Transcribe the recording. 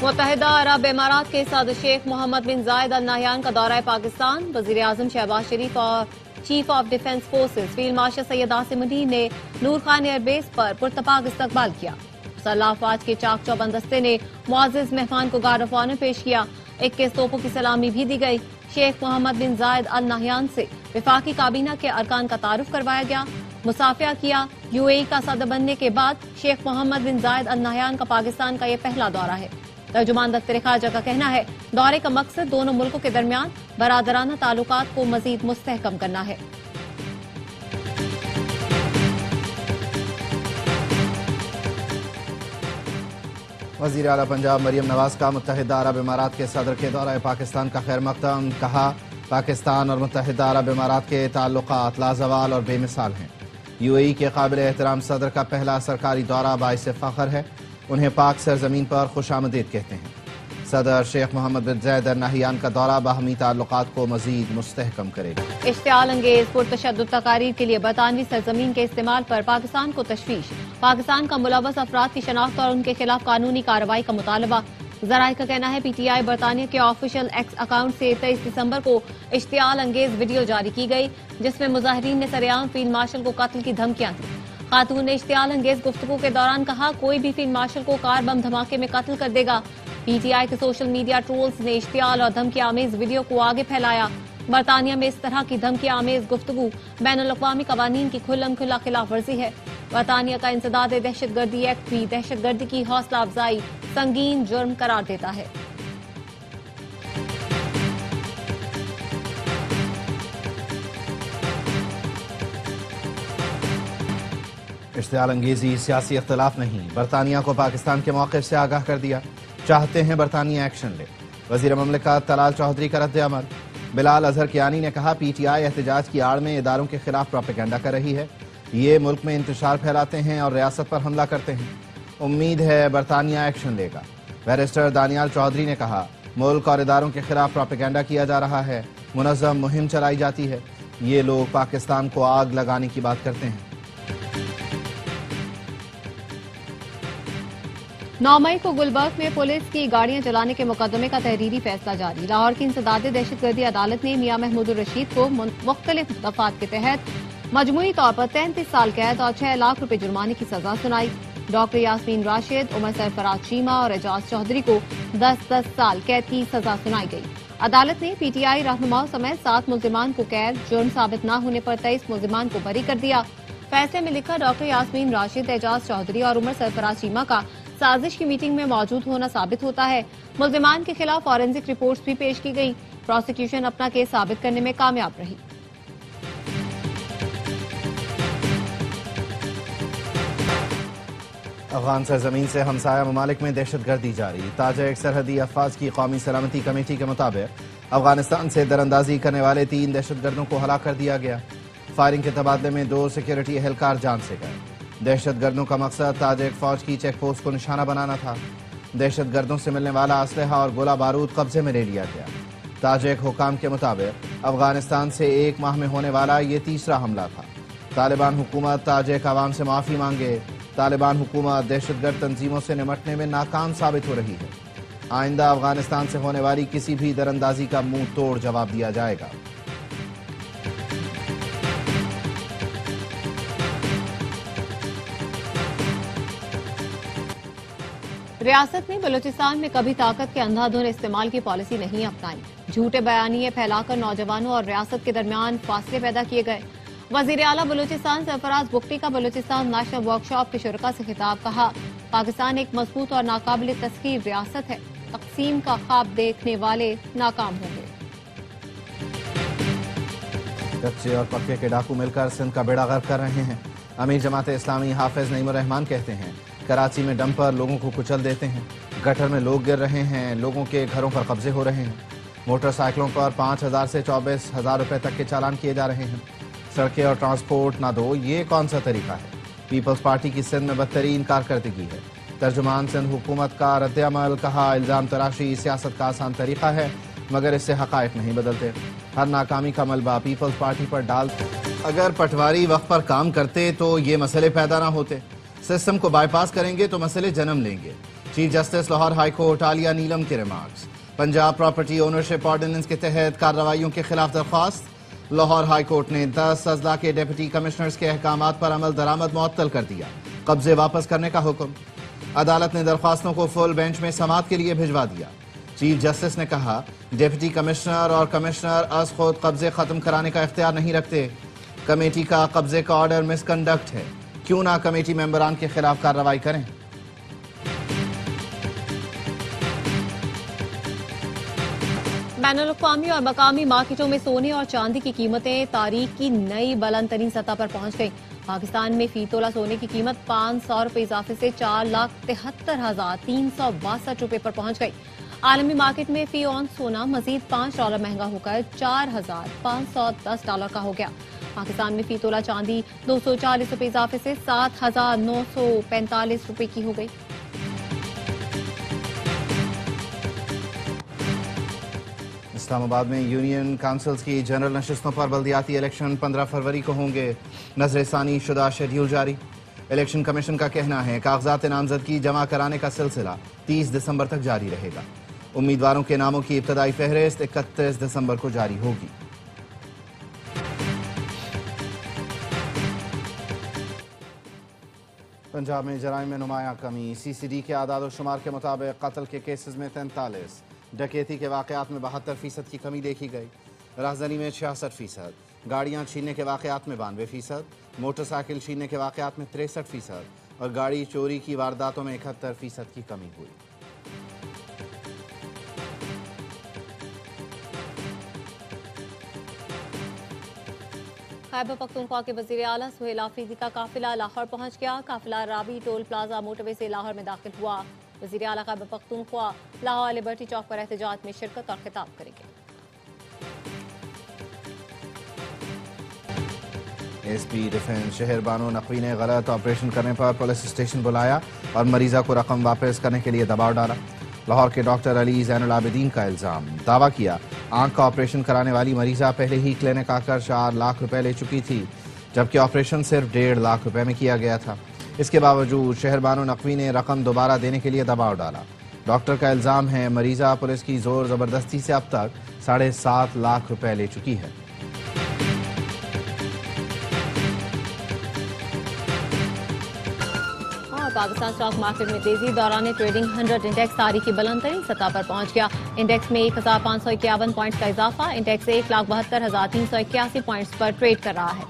मुत्तहिदा अरब इमारात के सदर शेख मोहम्मद बिन जायद अल नहयान का दौरा पाकिस्तान। वजीर आजम शहबाज शरीफ और chief of defence forces field marshal Syed Asim Munir ने नूर खान एयरबेस पर पुरतपाक इस्तकबाल किया। मुसल्लह अफवाज के चाक चौबंद दस्ते ने मुअज़्ज़िज़ मेहमान को गार्ड ऑफ ऑनर पेश किया। 21 तोपों की सलामी भी दी गई। शेख मोहम्मद बिन जायद अल नहयान से विफाकी काबीना के अरकान का तारुफ करवाया गया, मुसाफिया किया। यूएई का सदर बनने के बाद शेख मोहम्मद बिन जायद अल नहयान का पाकिस्तान का यह पहला दौरा है। तर्जुमान दफ्तर खारजा का कहना है दौरे का मकसद दोनों मुल्कों के दरमियान बरादराना ताल्लुकात को मजीद मुस्तहकम करना है। वज़ीर आला पंजाब मरियम नवाज का मुत्तहिदा अरब इमारात के सदर के दौरा पाकिस्तान का खैर मकदम। कहा पाकिस्तान और मुत्तहिदा अरब इमारात के ताल्लुकात लाजवाल और बेमिसाल हैं। यूएई के काबिल एहतराम सदर का पहला सरकारी दौरा बाइस फख्र है। उन्हें पाक सरजमीन पर खुशामदीद कहते हैं। सदर शेख मोहम्मद बिन जायद अल नहयान का दौरा बाहमी ताल्लुकात को मजीद मुस्तहकम करेगा। इश्तियाल अंगेज पुरतशद्दुद तकारीर के लिए बरतानवी सरजमीन के इस्तेमाल पर पाकिस्तान को तशवीश। पाकिस्तान का मुलव्वस अफराद की शनाख्त और उनके खिलाफ कानूनी कार्रवाई का मुतालबा। ज़राए का कहना है पीटीआई बरतानिया के ऑफिशियल एक्स अकाउंट से 23 दिसंबर को इश्तियाल अंगेज वीडियो जारी की गई, जिसमें मुजाहिरीन ने सरेआम फील्ड मार्शल को कत्ल की धमकियां दी। खातून ने इश्तियाल अंगेज गुफ्तगू के दौरान कहा कोई भी फील्ड मार्शल को कार बम धमाके में कत्ल कर देगा। पीटीआई के सोशल मीडिया ट्रोल्स ने इश्तियाल और धमकी आमेज वीडियो को आगे फैलाया। बरतानिया में इस तरह की धमकी आमेज गुफ्तगू बैनुल-अक़वामी कवानीन की खुल्लम खुल्ला खिलाफ वर्जी है। बरतानिया का इंसदाद दहशतगर्दी एक्ट भी दहशतगर्दी की हौसला अफजाई संगीन जुर्म करार देता है। इश्तियाल अंगेजी सियासी इख्तलाफ नहीं, बरतानिया को पाकिस्तान के मौक़िफ़ से आगाह कर दिया। चाहते हैं बरतानिया एक्शन ले। वज़ीर ममलिकत तलाल चौधरी का रद्द अमल। बिलाल अजहर कियानी ने कहा पीटीआई एहतजाज की आड़ में इदारों के खिलाफ प्रोपेगेंडा कर रही है। ये मुल्क में इंतशार फैलाते हैं और रियासत पर हमला करते हैं। उम्मीद है बरतानिया एक्शन लेगा। बैरिस्टर दानियाल चौधरी ने कहा मुल्क और इदारों के खिलाफ प्रोपेगेंडा किया जा रहा है, मुनज़्ज़म मुहिम चलाई जाती है। ये लोग पाकिस्तान को आग लगाने की बात करते हैं। 9 मई को गुलबर्ग में पुलिस की गाड़ियां चलाने के मुकदमे का तहरीरी फैसला जारी। लाहौर की इंसदाद दहशतगर्दी अदालत ने मियां महमूद रशीद को मुख्तलिफ दफात के तहत मजमूई तौर पर 33 साल कैद और 6 लाख रुपए जुर्माने की सजा सुनाई। डॉक्टर यास्मीन राशिद, उमर सरफराज चीमा और एजाज चौधरी को 10-10 साल कैद की सजा सुनाई गई। अदालत ने पीटीआई रहनुमाओं समेत 7 मुल्जिमान को कैद जुर्म साबित न होने पर 23 मुल्जिमान को बरी कर दिया। फैसले में लिखा डॉक्टर यास्मीन राशिद, एजाज चौधरी और उमर सरफराज चीमा का साजिश की मीटिंग में मौजूद होना साबित होता है। मुल्जिमान के खिलाफ फॉरेंसिक रिपोर्ट्स भी पेश की गई। प्रोसिक्यूशन अपना केस साबित करने में कामयाब रही। अफगान सरजमीन से हमसाया ममालिक में दहशतगर्दी जारी। ताजिक सरहदी अफवाज की कौमी सलामती कमेटी के मुताबिक अफगानिस्तान से दरअंदाजी करने वाले 3 दहशतगर्दों को हलाक कर दिया गया। फायरिंग के तबादले में 2 सिक्योरिटी एहलकार जान से गए। दहशतगर्दों का मकसद ताजिक फौज की चेक पोस्ट को निशाना बनाना था। दहशतगर्दों से मिलने वाला असलहा और गोला बारूद कब्जे में ले लिया गया। ताजिक हुकाम के मुताबिक अफगानिस्तान से 1 माह में होने वाला ये तीसरा हमला था। तालिबान हुकूमत ताजिक अवाम से माफी मांगे। तालिबान हुकूमत दहशतगर्द तंजीमों से निमटने में नाकाम साबित हो रही है। आइंदा अफगानिस्तान से होने वाली किसी भी दरअंदाजी का मुंह तोड़ जवाब दिया जाएगा। रियासत ने बलूचिस्तान में कभी ताकत के अंधाधुंध इस्तेमाल की पॉलिसी नहीं अपनाई। झूठे बयानिए फैलाकर नौजवानों और रियासत के दरमियान फासले पैदा किए गए। वजीर आला बलूचिस्तान सरफराज बुख्ती का बलूचिस्तान नेशनल वर्कशॉप के शुरका से खिताब। कहा पाकिस्तान एक मजबूत और नाकाबिल तस्खीर रियासत है। तकसीम का ख्वाब देखने वाले नाकाम होंगे। कच्चे और पक्के के डाकू मिलकर सिंध का बेड़ा गर्क कर रहे हैं। अमीर जमात इस्लामी हाफिज नईमुर रहमान कहते हैं कराची में डंपर लोगों को कुचल देते हैं। गटर में लोग गिर रहे हैं। लोगों के घरों पर कब्जे हो रहे हैं। मोटरसाइकिलों पर 5,000 से 24,000 रुपए तक के चालान किए जा रहे हैं। सड़कें और ट्रांसपोर्ट ना दो, ये कौन सा तरीका है। पीपल्स पार्टी की सिंध में बदतरीन कारकर्दगी है। तर्जुमान सिंध हुकूमत का रद्द अमल। कहा इल्जाम तराशी सियासत का आसान तरीका है, मगर इससे हकायक नहीं बदलते। हर नाकामी का मलबा पीपल्स पार्टी पर डाल। अगर पटवारी वक्त पर काम करते तो ये मसले पैदा ना होते। सिस्टम को बाईपास करेंगे तो मसले जन्म लेंगे। Chief justice Lahore high court Aaliya Neelam के remarks. Punjab property ownership ordinance के तहत कार्रवाइयों के खिलाफ दरख्वास्त। लाहौर हाई कोर्ट ने 10 अजला के डिप्टी कमिश्नर्स के अहकामात पर अमल दरामद मुअत्तल कर दिया। कब्जे वापस करने का हुक्म। अदालत ने दरख्वास्तों को फुल बेंच में समाअत के लिए भिजवा दिया। चीफ जस्टिस ने कहा, डिप्टी कमिश्नर और कमिश्नर अज खुद कब्जे खत्म कराने का इख्तियार नहीं रखते। कमेटी का कब्जे का ऑर्डर मिसकंडक्ट है, क्यों ना कमेटी मेंबरान के खिलाफ कार्रवाई करें। बैनुल-अक़वामी और मकामी मार्केटों में सोने और चांदी की कीमतें तारीख की नई बुलंद तरीन सतह पर पहुंच गई। पाकिस्तान में फी तोला सोने की कीमत 500 रुपए इजाफे से 4,73,362 रुपए पर पहुंच गई। आलमी मार्केट में फी ऑन सोना मजीद $5 महंगा होकर $4,510 का हो गया। पाकिस्तान में फी तोला चांदी 240 रुपए इजाफे से 7,945 रुपए की हो गई। इस्लामाबाद में यूनियन काउंसिल्स की जनरल नशिस्तों पर बल्दियाती इलेक्शन 15 फरवरी को होंगे। नजरसानी शुदा शेड्यूल जारी। इलेक्शन कमीशन का कहना है कागजात नामजदगी जमा कराने का सिलसिला 30 दिसंबर तक जारी रहेगा। उम्मीदवारों के नामों की इब्तदाई फहरिस्त 31 दिसंबर को जारी होगी। पंजाब में जराइम में नुमायां कमी। CCD के आदाद शुमार के मुताबिक कत्ल के केसेस में 43, डकैती के वाकयात में 72% की कमी देखी गई। राजधानी में 66%, गाड़ियां छीनने के वाकयात में 92%, मोटरसाइकिल छीनने के वाकयात में 63% और गाड़ी चोरी की वारदातों में 71% की कमी हुई। खैबर पख्तूनख्वा के वज़ीर आला सुहेल आफरीदी का काफिला लाहौर पहुंच गया। काफिला रावी टोल प्लाजा मोटरवे से लाहौर में दाखिल हुआ। वज़ीर आला खैबर पख्तूनख्वा लाहौर लिबर्टी चौक पर एहतजाज में शिरकत और खिताब करेंगे। SP डिफेंस शहर बानो नकवी ने गलत ऑपरेशन करने पर पुलिस स्टेशन बुलाया और मरीजा को रकम वापस करने के लिए दबाव डाला। लाहौर के डॉक्टर अली ज़ैनुल आबिदीन का इल्जाम। दावा किया आंख का ऑपरेशन कराने वाली मरीजा पहले ही क्लिनिक आकर 4 लाख रुपए ले चुकी थी, जबकि ऑपरेशन सिर्फ 1.5 लाख रुपए में किया गया था। इसके बावजूद शहर बानो नकवी ने रकम दोबारा देने के लिए दबाव डाला। डॉक्टर का इल्जाम है मरीजा पुलिस की जोर जबरदस्ती से अब तक 7.5 लाख रुपए ले चुकी है। पाकिस्तान स्टॉक मार्केट में तेजी। दौरान ट्रेडिंग 100 इंडेक्स तारीखी बुलंद तरीन सतह पर पहुंच गया। इंडेक्स में 1551 पॉइंट्स का इजाफा। इंडेक्स 1,72,381 पॉइंट्स पर ट्रेड कर रहा है।